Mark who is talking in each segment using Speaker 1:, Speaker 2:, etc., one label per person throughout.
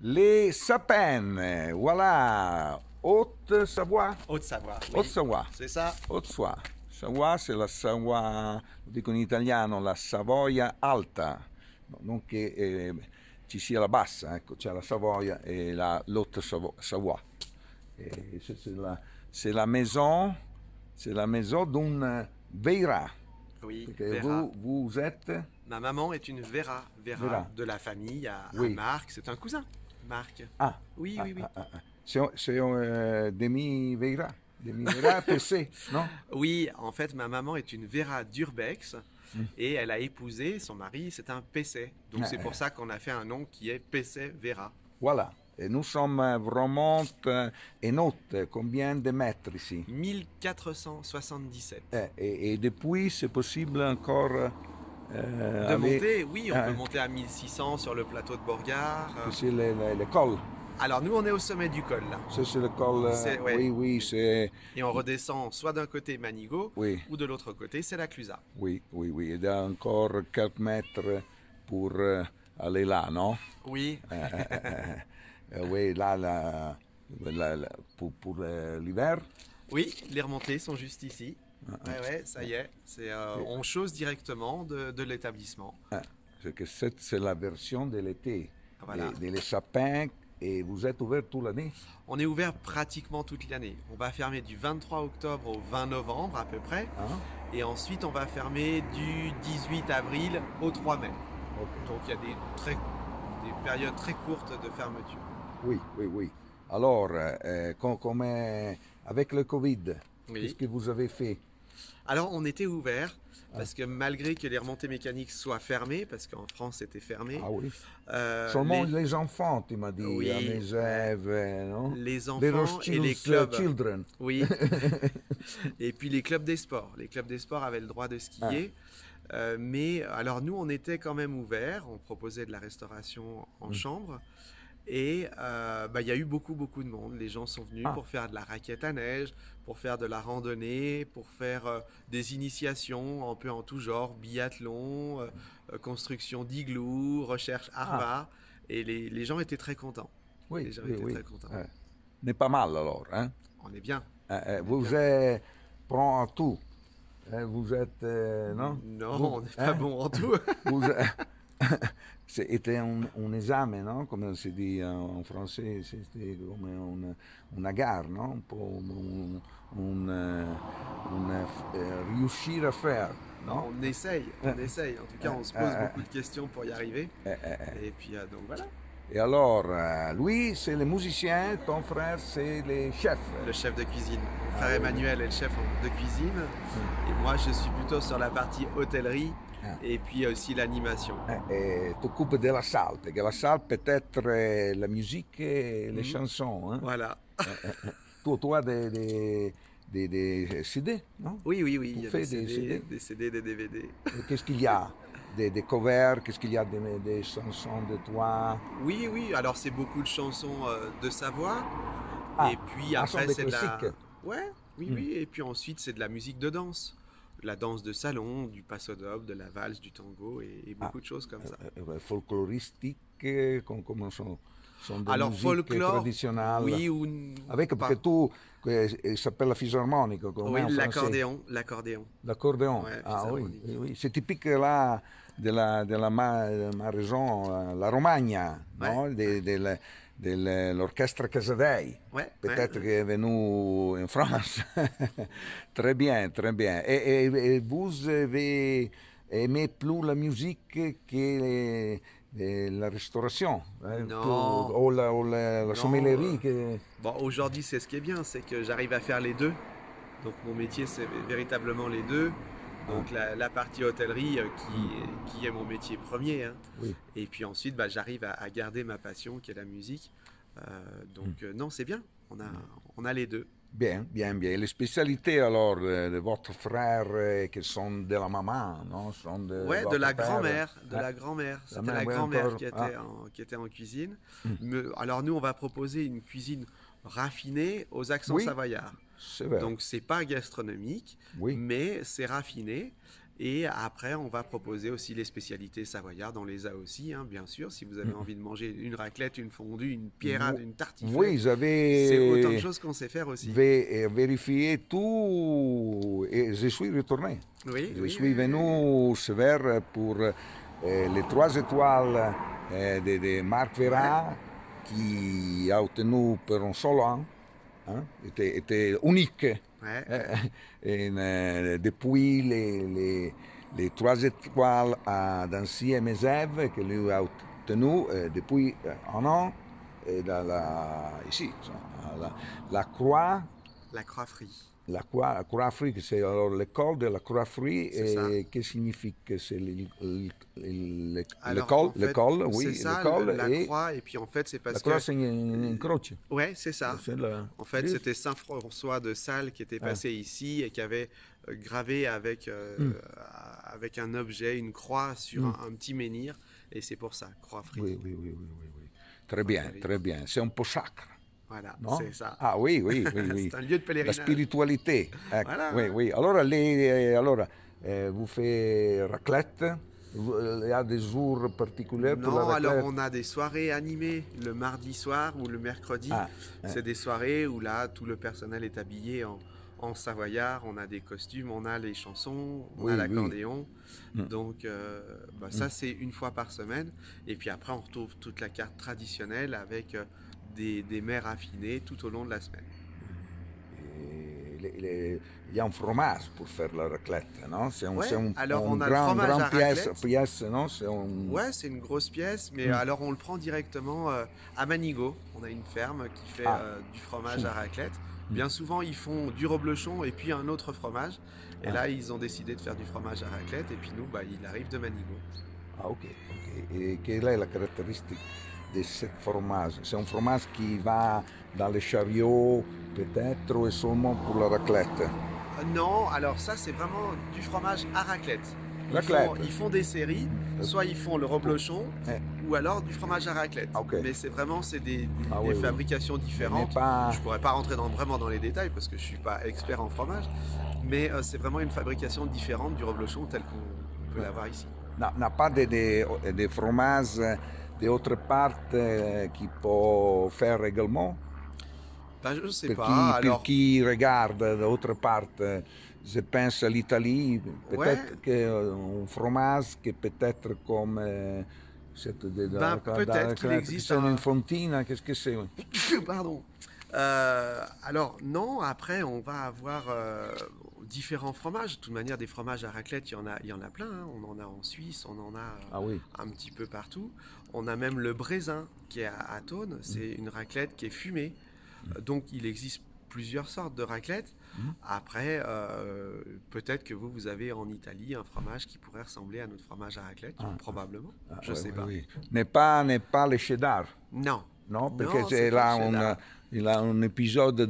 Speaker 1: Les sapins, voilà, Haute-Savoie.
Speaker 2: Haute-Savoie. Oui,
Speaker 1: Haute-Savoie.
Speaker 2: c'est ça.
Speaker 1: Haute-Savoie. Savoie, c'est la Savoie, lo dico in italiano, la Savoia alta, non che ci sia la bassa, ecco, c'è la Savoia e l'Haute-Savoie. C'est la maison d'un Veira.
Speaker 2: Oui,
Speaker 1: Perché
Speaker 2: Vera.
Speaker 1: vous êtes...
Speaker 2: Ma maman est une Vera.
Speaker 1: Vera.
Speaker 2: De la famille à
Speaker 1: Oui.
Speaker 2: Marc. C'est un cousin, Marc.
Speaker 1: Ah,
Speaker 2: Oui, oui, oui.
Speaker 1: C'est Demi Veira. Demi Veira PC, non?
Speaker 2: Oui, en fait, ma maman est une Vera d'Urbex et elle a épousé, son mari, c'est un Pesset. Donc c'est pour ça qu'on a fait un nom qui est Pesset Vera.
Speaker 1: Voilà. Et nous sommes vraiment en haute. Combien de mètres ici?
Speaker 2: 1477.
Speaker 1: Et depuis, c'est possible encore
Speaker 2: De monter, oui, on peut monter à 1600 sur le plateau de Borgard.
Speaker 1: C'est le col.
Speaker 2: Alors nous, on est au sommet du col, là.
Speaker 1: Ça, c'est le col.
Speaker 2: Ouais.
Speaker 1: Oui, c'est.
Speaker 2: Et on redescend soit d'un côté Manigot,
Speaker 1: Oui.
Speaker 2: ou de l'autre côté, c'est la Clusaz.
Speaker 1: Oui. Il y a encore quelques mètres pour aller là, non?
Speaker 2: Oui.
Speaker 1: Oui, là, pour l'hiver.
Speaker 2: Oui, les remontées sont juste ici. Ouais, ça y est. On chose directement de l'établissement.
Speaker 1: C'est que c'est la version de l'été.
Speaker 2: Voilà.
Speaker 1: Des sapins. Et vous êtes ouvert toute l'année?
Speaker 2: On est ouvert pratiquement toute l'année. On va fermer du 23 octobre au 20 novembre à peu près. Et ensuite, on va fermer du 18 avril au 3 mai.
Speaker 1: Okay.
Speaker 2: Donc il y a des périodes très courtes de fermeture.
Speaker 1: Oui. Alors, comme avec le Covid, qu'est-ce que vous avez fait?
Speaker 2: Alors, on était ouvert parce que malgré que les remontées mécaniques soient fermées, parce qu'en France c'était fermé.
Speaker 1: Ah oui. Seulement les enfants, tu m'as dit,
Speaker 2: oui,
Speaker 1: à Mesève, non?
Speaker 2: Les enfants et les clubs.
Speaker 1: Children.
Speaker 2: Oui. Et puis les clubs des sports. Les clubs des sports avaient le droit de skier. Mais alors nous, on était quand même ouverts. On proposait de la restauration en chambre. Et il y a eu beaucoup de monde. Les gens sont venus pour faire de la raquette à neige, pour faire de la randonnée, pour faire des initiations un peu en tout genre, biathlon, construction d'igloo, recherche Arva. Et les gens étaient très contents.
Speaker 1: Oui,
Speaker 2: les gens étaient très contents.
Speaker 1: N'est pas mal alors, hein?
Speaker 2: On est bien.
Speaker 1: Vous êtes prêt à tout. Vous êtes, non?
Speaker 2: Non, on n'est pas bon en tout.
Speaker 1: C'était un examen, non? Come si dit en français, c'était come una gare, no? Un po' riuscire à faire, non?
Speaker 2: On essaye. En tout cas, on se pose beaucoup de questions pour y arriver. Et puis, donc voilà.
Speaker 1: Et alors, lui, c'est le musicien, ton frère, c'est le chef.
Speaker 2: Le chef de cuisine. Mon frère Emmanuel est le chef de cuisine. Et moi, je suis plutôt sur la partie hôtellerie. Et puis aussi l'animation.
Speaker 1: Et t'occupes de la salle, parce que la salle peut être la musique et les chansons. Hein?
Speaker 2: Voilà.
Speaker 1: Toi, des CD, non?
Speaker 2: Oui, il y a
Speaker 1: des CD,
Speaker 2: des CD, des DVD.
Speaker 1: Qu'est-ce qu'il y a? Des covers, qu'est-ce qu'il y a des chansons de toi?
Speaker 2: Oui, alors c'est beaucoup de chansons de Savoie. Et puis après, c'est de la... Ouais, oui, et puis ensuite, c'est de la musique de danse. La danse de salon, du passo-doble, de la valse, du tango et beaucoup de choses comme ça.
Speaker 1: Folkloristiques, comment sont des
Speaker 2: alors,
Speaker 1: musiques
Speaker 2: folklore,
Speaker 1: traditionnelles?
Speaker 2: Oui, ou...
Speaker 1: Avec, parce que tout, il s'appelle la fisharmonique.
Speaker 2: Oui, l'accordéon.
Speaker 1: L'accordéon,
Speaker 2: ouais,
Speaker 1: oui. C'est typique là de ma région, la Romagna, non? De l'orchestre Casadei. Peut-être qu'il est venu en France. Très bien. Et vous avez aimé plus la musique que la restauration?
Speaker 2: Non.
Speaker 1: Ou la sommellerie?
Speaker 2: Bon, aujourd'hui, c'est ce qui est bien, c'est que j'arrive à faire les deux. Donc mon métier, c'est véritablement les deux. Donc la partie hôtellerie qui est mon métier premier. Hein.
Speaker 1: Oui.
Speaker 2: Et puis ensuite, j'arrive à garder ma passion qui est la musique. Non, c'est bien. On a les deux.
Speaker 1: Bien. Les spécialités alors de votre frère qui sont de la maman, non?
Speaker 2: De la grand-mère. C'était la grand-mère qui était en cuisine. Alors nous, on va proposer une cuisine raffinée aux accents savoyards.
Speaker 1: C'est vrai.
Speaker 2: Donc c'est pas gastronomique, mais c'est raffiné. Et après, on va proposer aussi les spécialités savoyardes. On les a aussi, hein, bien sûr. Si vous avez envie de manger une raclette, une fondue, une pierrade, une tartiflette,
Speaker 1: oui,
Speaker 2: c'est autant de choses qu'on sait faire aussi.
Speaker 1: J'ai vérifié tout et je suis retourné.
Speaker 2: Oui,
Speaker 1: je suis venu sévère pour les 3 étoiles de Marc Verrat, qui a obtenu pour un seul an. Hein, était unique. Depuis les 3 étoiles à Dancy et Mézève que lui a obtenu depuis un an, et ici, la Croix.
Speaker 2: La Croix-Frie.
Speaker 1: La Croix-Frie, c'est alors l'école de la Croix-Frie. Et que signifie que c'est l'école, oui,
Speaker 2: c'est ça, la croix, et puis en fait c'est parce
Speaker 1: que... La croix, c'est une croce.
Speaker 2: Ouais, c'est ça. En fait, c'était Saint François de Sales qui était passé ici et qui avait gravé avec un objet, une croix sur un petit menhir, et c'est pour ça, Croix-Frie.
Speaker 1: Oui. Très bien, très bien. C'est un peu sacre.
Speaker 2: Voilà,
Speaker 1: no?
Speaker 2: C'est ça.
Speaker 1: Ah oui.
Speaker 2: C'est un lieu de pèlerinage.
Speaker 1: La spiritualité.
Speaker 2: Voilà.
Speaker 1: Oui. Alors, vous faites raclette? Il y a des jours particuliers pour la raclette?
Speaker 2: Non, alors on a des soirées animées le mardi soir ou le mercredi. C'est des soirées où là, tout le personnel est habillé en savoyard. On a des costumes, on a les chansons, on a l'accordéon. Donc ça, c'est une fois par semaine. Et puis après, on retrouve toute la carte traditionnelle avec... des mets raffinés tout au long de la semaine.
Speaker 1: Il y a un fromage pour faire la raclette, non? C'est
Speaker 2: alors on a le fromage à raclette.
Speaker 1: Pièce, non?
Speaker 2: Ouais, c'est une grosse pièce, mais alors on le prend directement à Manigot. On a une ferme qui fait du fromage à raclette. Bien souvent, ils font du reblochon et puis un autre fromage. Et là, ils ont décidé de faire du fromage à raclette. Et puis nous, il arrive de Manigot.
Speaker 1: Ah, ok. Et quelle est la caractéristique de ce fromage? C'est un fromage qui va dans les chariots, peut-être, ou seulement pour la raclette?
Speaker 2: Non, alors ça, c'est vraiment du fromage à raclette. Ils font des séries, soit ils font le reblochon, ou alors du fromage à raclette. Mais c'est des fabrications différentes. Je ne pourrais pas rentrer vraiment dans les détails parce que je ne suis pas expert en fromage, mais c'est vraiment une fabrication différente du reblochon tel qu'on peut l'avoir ici.
Speaker 1: N'a pas de fromage d'autre part qui peut faire également?
Speaker 2: Je ne sais pas.
Speaker 1: Pour qui regarde d'autre part, je pense à l'Italie, peut-être qu'un fromage qui peut être comme...
Speaker 2: peut-être qu'il existe
Speaker 1: une fontina, qu'est-ce que c'est?
Speaker 2: Pardon. Alors non, après on va avoir différents fromages. De toute manière, des fromages à raclette, il y en a plein. Hein. On en a en Suisse, on en a un petit peu partout. On a même le Brézin qui est à Thônes. C'est une raclette qui est fumée. Donc il existe plusieurs sortes de raclettes. Après, peut-être que vous avez en Italie un fromage qui pourrait ressembler à notre fromage à raclette, probablement. Je ne sais pas.
Speaker 1: N'est pas le cheddar?
Speaker 2: Non.
Speaker 1: Non, parce que il a un épisode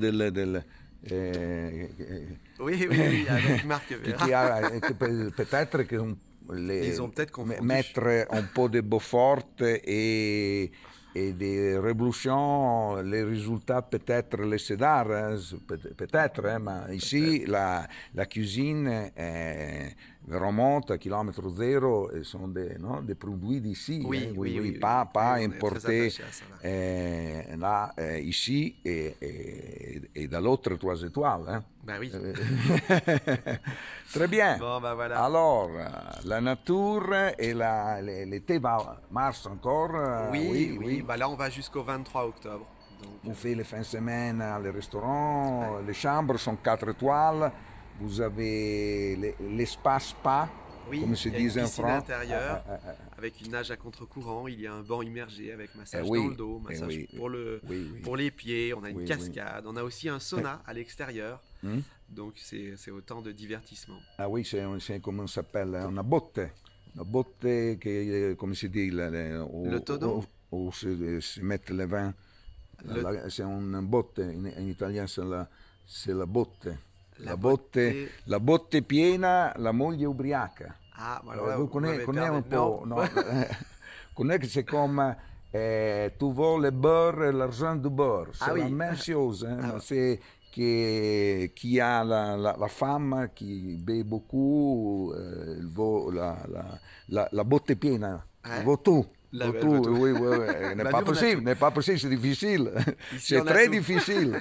Speaker 2: oui, avec Marc Verrat.
Speaker 1: Peut-être
Speaker 2: ils ont peut-être confondu.
Speaker 1: Mettre un peu de Beaufort et des reblochons, les résultats peut-être les cheddar, peut-être, mais ici la cuisine remonte à kilomètre zéro et sont des produits d'ici,
Speaker 2: oui,
Speaker 1: pas importés là, ici et dans l'autre 3 étoiles. Hein.
Speaker 2: Oui.
Speaker 1: Très bien.
Speaker 2: Bon, voilà.
Speaker 1: Alors, la nature et l'été marche encore.
Speaker 2: Oui. Là, on va jusqu'au 23 octobre. Donc,
Speaker 1: vous faites les fins de semaine à les restaurants, les chambres sont 4 étoiles. Vous avez l'espace spa, comme se dit en France.
Speaker 2: Il y a une piscine intérieure avec une nage à contre-courant. Il y a un banc immergé avec massage dans le dos, massage pour les pieds. On a une cascade. On a aussi un sauna à l'extérieur. Donc c'est autant de divertissement.
Speaker 1: Ah oui, c'est comment ça s'appelle, una botte. Una botte, come si dit,
Speaker 2: le tonneau.
Speaker 1: Où se mettent le vin. C'est une botte, in italien c'est la botte. La botte piena, la moglie ubriaca.
Speaker 2: Vous
Speaker 1: connaissez un peu, no? Connaissez que c'est comme tu veux le beurre et l'argent du beurre. C'est la même chose. C'est qui a la femme qui beve beaucoup, la botte piena, vaut tout. Oui, n'est pas possible, c'est difficile, c'est très difficile.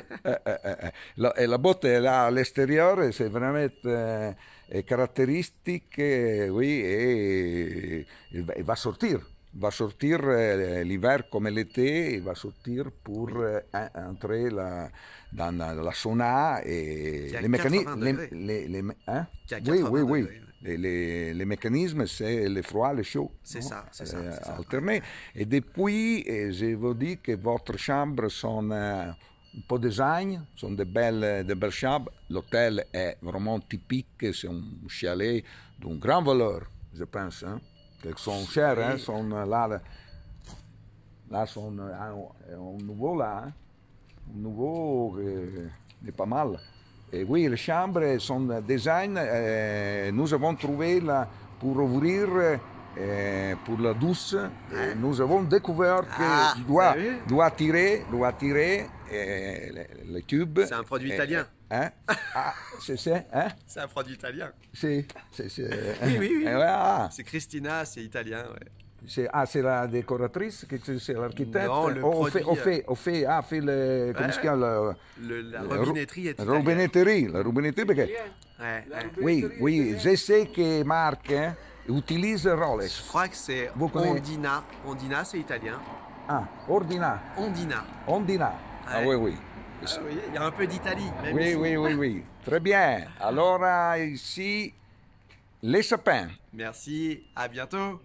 Speaker 1: Et la botte là à l'extérieur, c'est vraiment caractéristique, oui, et il va sortir. Va sortir l'hiver comme l'été, il va sortir pour entrer dans la sauna et les mécanismes. Oui. Les mécanismes, c'est le froid, le chaud.
Speaker 2: C'est ça.
Speaker 1: Alterné. Et depuis, je vous dis que votre chambre sont un peu design, sont de belles chambres. L'hôtel est vraiment typique, c'est un chalet d'une grande valeur, je pense. Hein. Ils sont chers, hein, sont là sont un nouveau là, un nouveau est pas mal. Et oui, les chambres sont design. Nous avons trouvé là pour ouvrir pour la douce. Nous avons découvert que doit tirer le tube.
Speaker 2: C'est un produit italien.
Speaker 1: Hein? Hein?
Speaker 2: C'est un produit italien.
Speaker 1: Oui.
Speaker 2: C'est Christina, c'est italien. Ouais.
Speaker 1: C'est la décoratrice, c'est l'architecte.
Speaker 2: Non, le produit.
Speaker 1: Fait le, comment si chiama?
Speaker 2: La robinetterie est italienne.
Speaker 1: La robinetterie, perché? Oui, je sais que Marc utilise Rolex.
Speaker 2: Je crois que c'est Ondina. Ondina, c'est italien.
Speaker 1: Ah, Ondina. Ah oui.
Speaker 2: Il y a un peu d'Italie.
Speaker 1: Oui. Très bien. Alors, ici, les sapins.
Speaker 2: Merci, à bientôt.